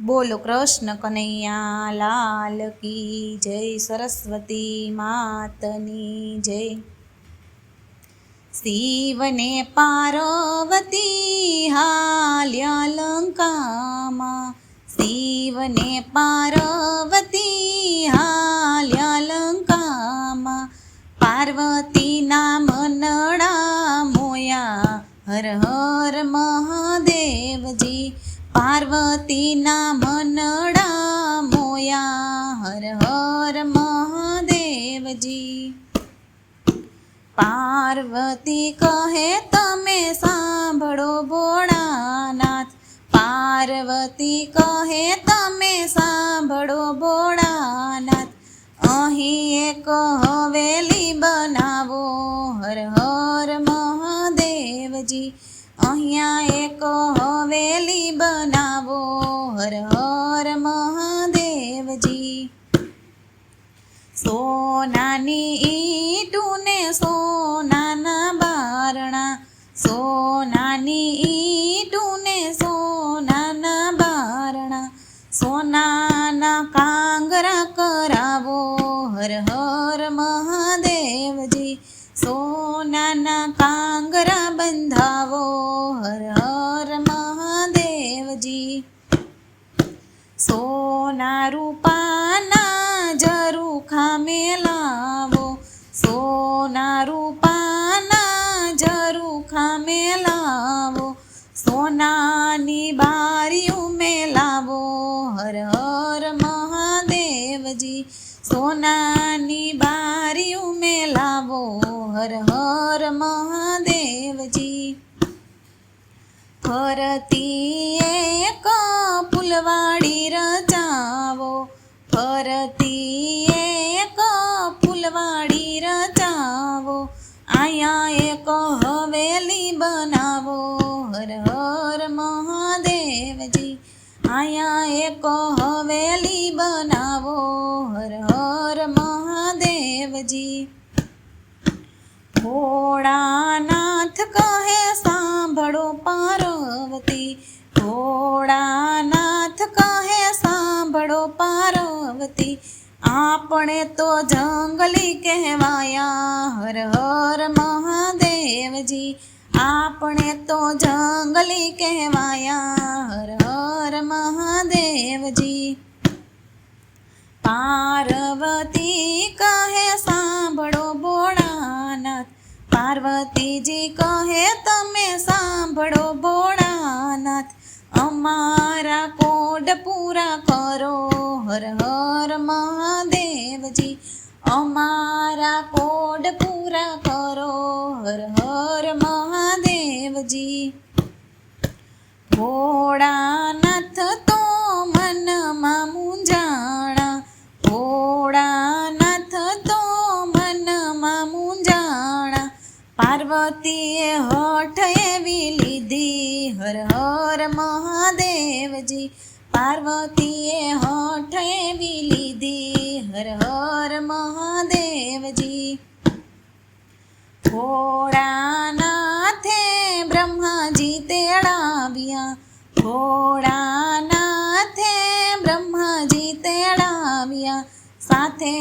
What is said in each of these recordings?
બોલો કૃષ્ણ કનૈયા લાલ કી જય, સરસ્વતી માતની જય। શિવને પાર્વતી હાલ્યા લંકામાં, શિવને પાર્વતી હાલ્યા લંકામાં, પાર્વતીના મનડા મોયા હર હર મહાદેવજી, પાર્વતીના મનડા મોયા હર હર મહાદેવજી। પાર્વતી કહે તમે સાંભળો ભોળાનાથ, પાર્વતી કહે તમે સાંભળો ભોળાનાથ, અહીં એક હવેલી બનાવો હર હર મહાદેવજી, અહીંયા એક હવેલી બનાવો હર હર મહાદેવજી। સોનાની ઈંટુને સોનાના બારણા, સોનાની ઈંટુને સોનાના બારણા, સોનાના કાંગરા કરાવો હર હર મહાદેવજી, સોનાના કાંગરા બંધાવો હર હર મહાદેવજી। સોના રૂપાના ઝરૂખા મેલાવો, સોના રૂપાના ઝરૂખા મેલાવો, સોનાની બારીયું મેલાવો હર હર મહાદેવજી, સોનાની બારીયું મેલાવો હર હર મહાદેવજી। ફરતી એક ફૂલવાડી રચાવો, ફરતી એક ફૂલવાડી રચાવો, અહીંયા એક હવેલી બનાવો હર હર મહાદેવજી, અહીંયા એક હવેલી બનાવો હર હર મહાદેવજી। ભોળાનાથ કહે સાંભળો પાર્વતી, ભોળાનાથ કહે સાંભળો પાર્વતી, આપણે તો જંગલી કહેવાયા હર હર મહાદેવજી, આપણે તો જંગલી કહેવાયા હર હર મહાદેવજી। પાર્વતી કહે સાંભળો ભોળાનાથ, પાર્વતીજી કહે તમે સાંભળો ભોળાનાથ, અમારા કોડ પૂરા કરો હર હર મહાદેવજી, અમારા કોડ પૂરા કરો હર હર મહાદેવજી। ભોળાનાથ તો મનમાં મૂંઝાણા, ભોળાનાથ તો મનમાં મૂંઝાણા, પાર્વતીએ હઠ એવી લીધી હર હર મહાદેવજી, પાર્વતીએ હઠ એવી લીધી હર હર મહાદેવજી। ભોળાનાથે બ્રહ્માજી તેડાવ્યા, ભોળાનાથે બ્રહ્માજી તેડાવ્યા, સાથે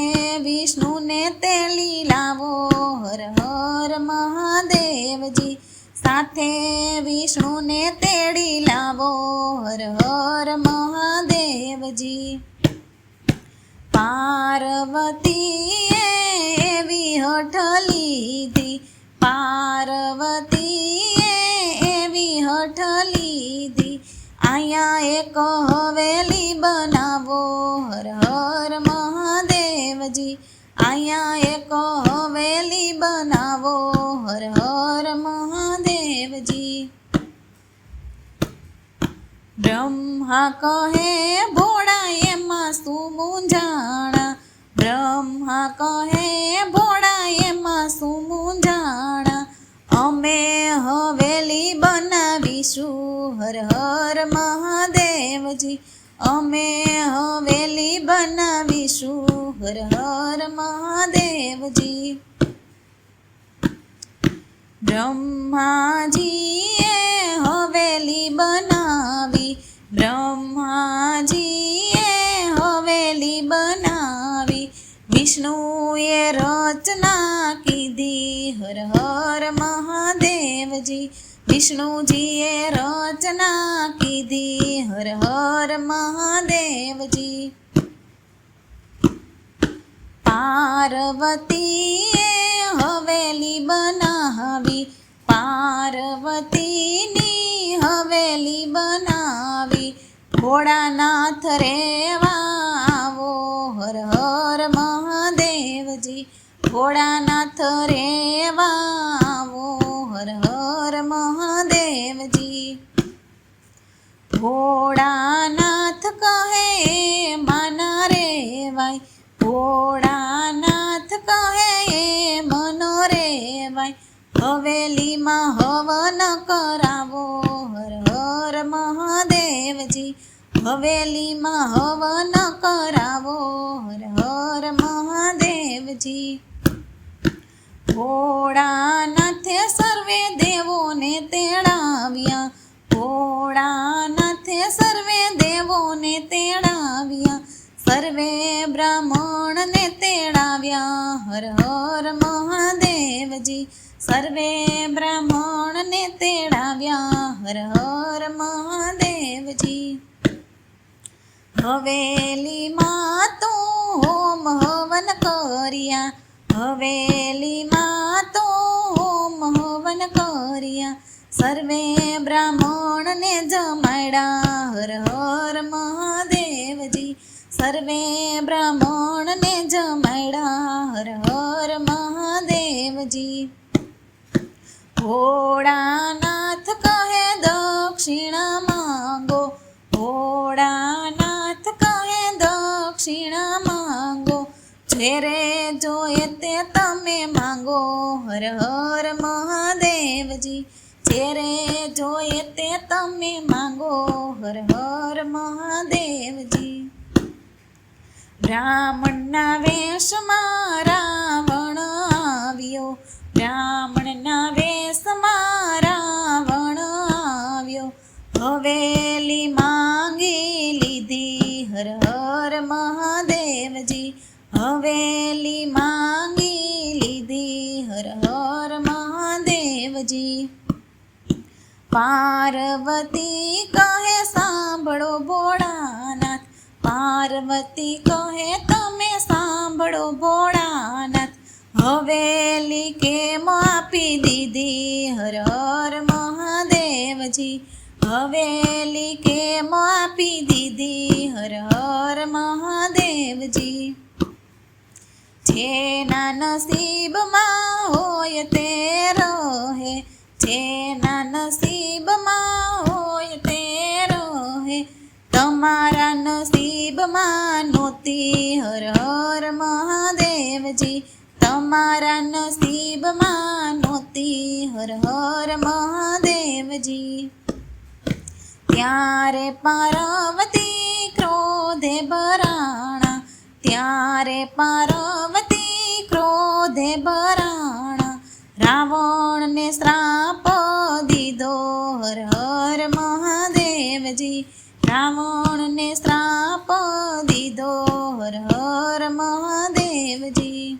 વિષ્ણુને તેડી લાવો હર હર મહાદેવજી, સાથે વિષ્ણુને તેડી લાવો હર હર મહાદેવજી। પાર્વતીએ એવી હઠ લીધી, પાર્વતીએ એવી હઠ લીધી, અહીંયા એક હવેલી બનાવો હર હર મહાદેવજી, અહીંયા એક હવેલી બનાવો હર હર મહાદેવજી। બ્રહ્મા કહે ભોળા એમાં શું મૂંઝાણા, બ્રહ્મા કહે ભોળા એમાં શું મૂંઝાણા, અમે હવેલી બનાવીશું હર હર મહાદેવજી, અમે હવેલી બનાવીશું હર હર મહાદેવજી। બ્રહ્માજીએ હવેલી બનાવી, બ્રહ્માજી વિષ્ણુએ રચના કીધી હર હર મહાદેવજી વિષ્ણુજીએ રચના કીધી હર હર મહાદેવજી પાર્વતીએ હવેલી બનાવી પાર્વતીની હવેલી બનાવી ભોળાનાથ રેવા આવો હર હર મહાદેવજી ભોળાનાથ રેવા આવો હર હર મહાદેવજી ભોળાનાથ કહે માના રેવાય ભોળાનાથ કહે મનો રેવાય હવેલીમાં હવન કરાવો હર હર મહાદેવજી હવેલીમાં હવન કરાવો હર હર મહાદેવજી ભોળાનાથે સર્વે દેવોને તેડાવ્યા ભોળાનાથે સર્વે દેવોને તેડાવ્યા સર્વે બ્રાહ્મણને તેડાવ્યા હર હર મહાદેવજી સર્વે બ્રાહ્મણને તેડાવ્યા હર હર મહાદેવજી હવેલીમાં તો હોમ હવન કર્યા હવેલીમાં તો હોમ હવન કર્યા સર્વે બ્રાહ્મણને જમાડ્યા હર હર મહાદેવજી સર્વે બ્રાહ્મણને જમાડ્યા હર હર મહાદેવજી ભોળાનાથ કહે દક્ષિણા માંગો ભોળાનાથ કહે દક્ષિણા માંગો જેરે જોઈએ તે તમે માંગો હર હર મહાદેવજી જેરે જોઈએ તે તમે માંગો હર હર મહાદેવજી બ્રાહ્મણના વેશમાં રાવણ આવ્યો બ્રાહ્મણના વેશમાં રાવણ આવ્યો હવેલી માંગી લીધી હર હર મહાદેવજી હવેલી માંગી લીધી હર હર મહાદેવજી પાર્વતી કહે સાંભળો ભોળાનાથ પાર્વતી કહે તમે સાંભળો ભોળાનાથ હવેલી કેમ આપી દીધી હર હર મહાદેવજી હવેલી કેમ આપી દીધી હર હર મહાદેવજી જેના નસીબમાં હોય તે રહે જેના નસીબમાં હોય તે રહે તમારા નસીબમાં નહોતી હર હર મહાદેવજી તમારા નસીબમાં નહોતી હર હર મહાદેવજી ત્યારે પાર્વતી ક્રોધે ભરાણા ત્યારે પાર્વતી ક્રોધે ભરાણા રાવણને શ્રાપ દીધો હર હર મહાદેવજી રાવણને શ્રાપ દીધો હર હર મહાદેવજી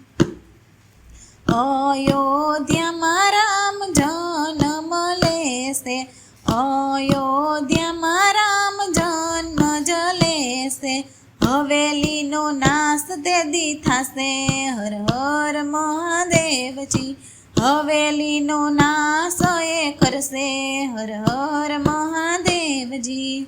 અયોધ્યામાં રામ જન્મ લેશે અયોધ્યામાં રામ જન્મ જ લેશે હવેલીનો નાશ તેદી થશે હર હર મહાદેવજી હવેલીનો નાશ એ કરશે હર હર મહાદેવજી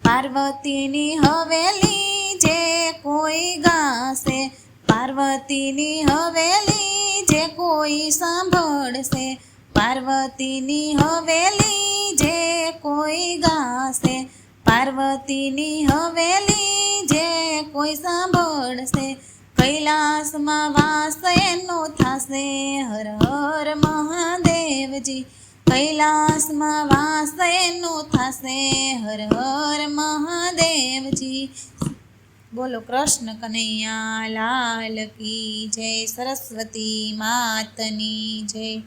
પાર્વતીની હવેલી જે કોઈ ગાશે પાર્વતીની હવેલી જે કોઈ સાંભળશે પાર્વતીની હવેલી જે કોઈ ગાશે પાર્વતીની હવેલી જે કોઈ સાંભળશે કૈલાસમાં વાસ એનો થશે હર હર મહાદેવજી કૈલાસમાં વાસ એનો થશે હર હર મહાદેવજી બોલો કૃષ્ણ કનૈયા લાલ કી જય સરસ્વતી માતની જય